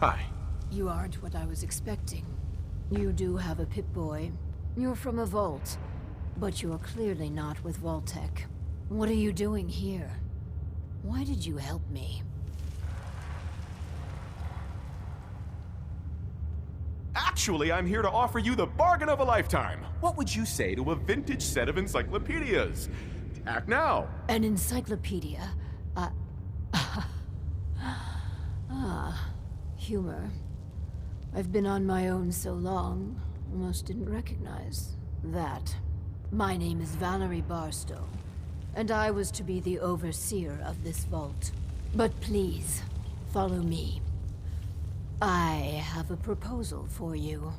Hi. You aren't what I was expecting. You do have a Pip-Boy. You're from a vault. But you're clearly not with Vault-Tec. What are you doing here? Why did you help me? Actually, I'm here to offer you the bargain of a lifetime. What would you say to a vintage set of encyclopedias? Act now. An encyclopedia? Humor. I've been on my own so long, almost didn't recognize that. My name is Valerie Barstow, and I was to be the overseer of this vault. But please, follow me. I have a proposal for you.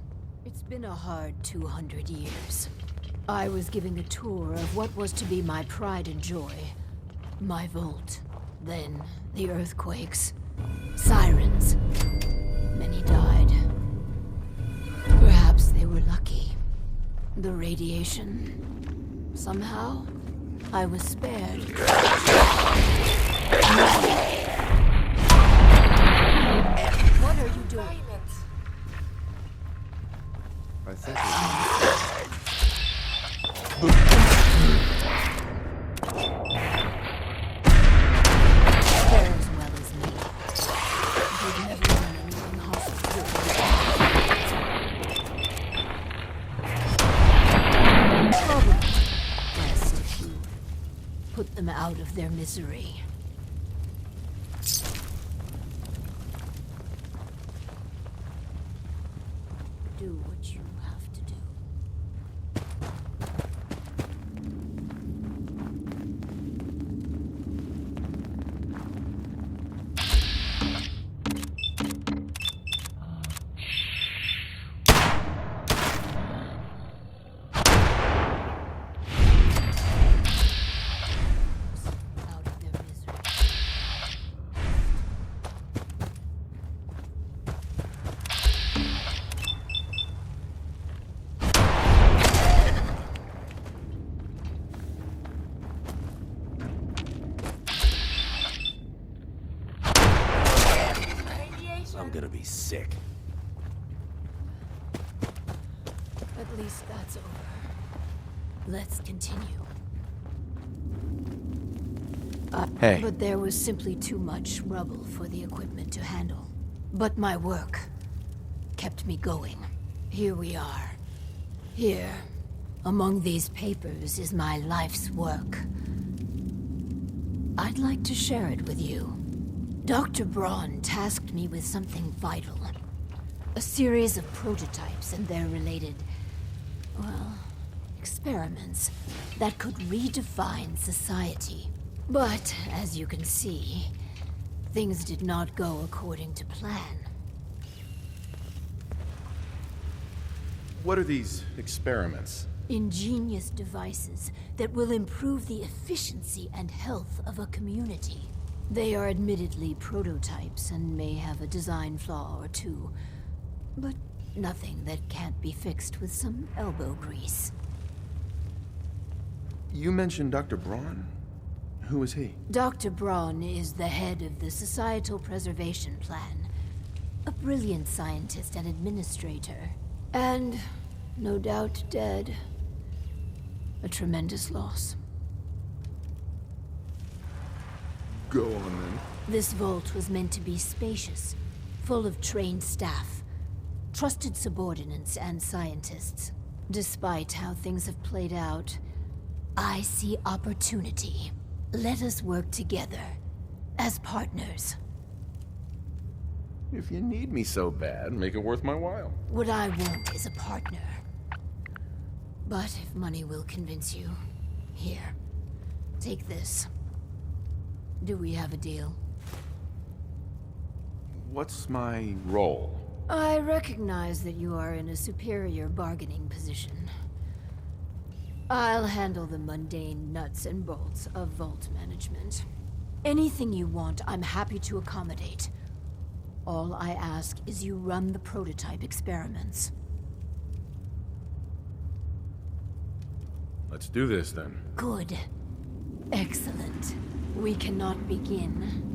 It's been a hard 200 years. I was giving a tour of what was to be my pride and joy. My vault. Then, the earthquakes. Sirens. Many died. Perhaps they were lucky. The radiation. Somehow, I was spared. What are you doing? I think They're as well as me. They've never done anything hostile. Probably best if you put them out of their misery. Do what you have to do. Out of their misery. I'm gonna be sick. At least that's over. Let's continue. Hey. But there was simply too much rubble for the equipment to handle. But my work kept me going. Here we are. Here, among these papers, is my life's work. I'd like to share it with you. Dr. Braun tasked me with something vital. A series of prototypes and their related, well, experiments that could redefine society. But, as you can see, things did not go according to plan. What are these experiments? Ingenious devices that will improve the efficiency and health of a community. They are admittedly prototypes and may have a design flaw or two, but nothing that can't be fixed with some elbow grease. You mentioned Dr. Braun? Who is he? Dr. Braun is the head of the Societal Preservation Plan. A brilliant scientist and administrator. And, no doubt, dead. A tremendous loss. Go on, then. This vault was meant to be spacious, full of trained staff, trusted subordinates and scientists. Despite how things have played out, I see opportunity. Let us work together, as partners. If you need me so bad, make it worth my while. What I want is a partner. But if money will convince you, here, take this. Do we have a deal? What's my role? I recognize that you are in a superior bargaining position. I'll handle the mundane nuts and bolts of vault management. Anything you want, I'm happy to accommodate. All I ask is you run the prototype experiments. Let's do this, then. Good. Excellent. We cannot begin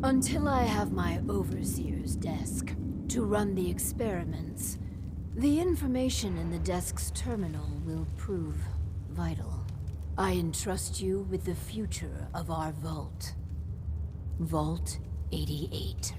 Until I have my Overseer's desk to run the experiments, the information in the desk's terminal will prove vital. I entrust you with the future of our vault. Vault 88.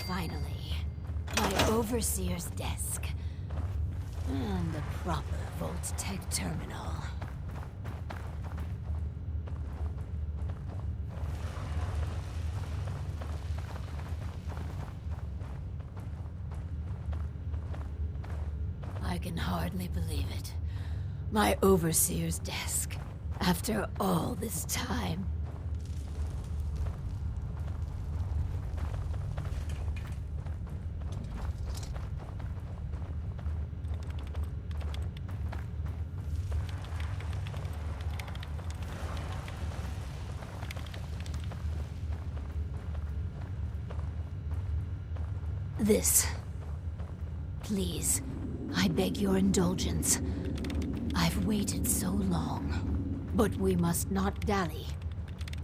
Finally, my Overseer's desk. And the proper Vault-Tec terminal. I can hardly believe it. My Overseer's desk. After all this time. This. Please, I beg your indulgence. I've waited so long. But we must not dally.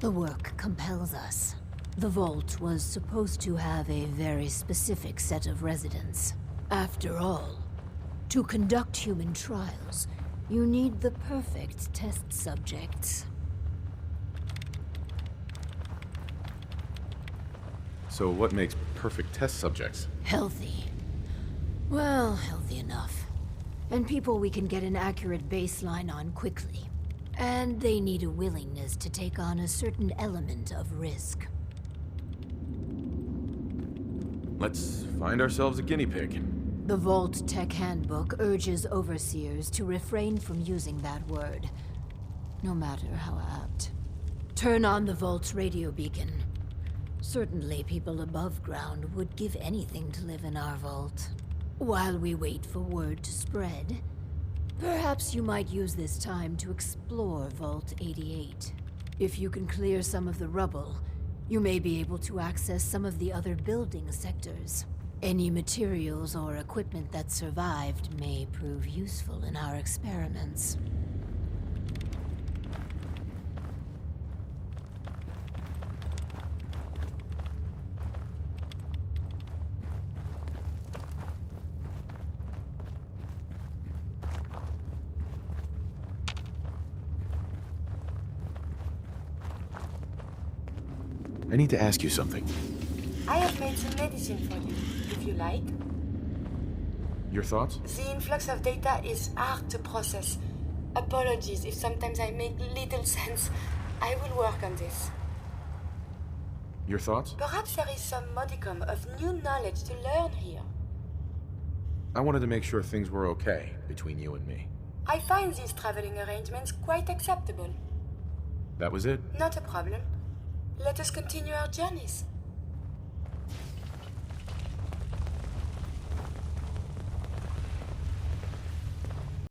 The work compels us. The vault was supposed to have a very specific set of residents. After all, to conduct human trials, you need the perfect test subjects. So what makes perfect test subjects? Healthy. Well, healthy enough. And people we can get an accurate baseline on quickly. And they need a willingness to take on a certain element of risk. Let's find ourselves a guinea pig. The Vault-Tec Handbook urges Overseers to refrain from using that word, no matter how apt. Turn on the Vault's radio beacon. Certainly people above ground would give anything to live in our vault. While we wait for word to spread, perhaps you might use this time to explore Vault 88. If you can clear some of the rubble, you may be able to access some of the other building sectors. Any materials or equipment that survived may prove useful in our experiments. I need to ask you something. I have made some medicine for you, if you like. Your thoughts? The influx of data is hard to process. Apologies if sometimes I make little sense. I will work on this. Your thoughts? Perhaps there is some modicum of new knowledge to learn here. I wanted to make sure things were okay between you and me. I find these traveling arrangements quite acceptable. That was it? Not a problem. Let us continue our journeys.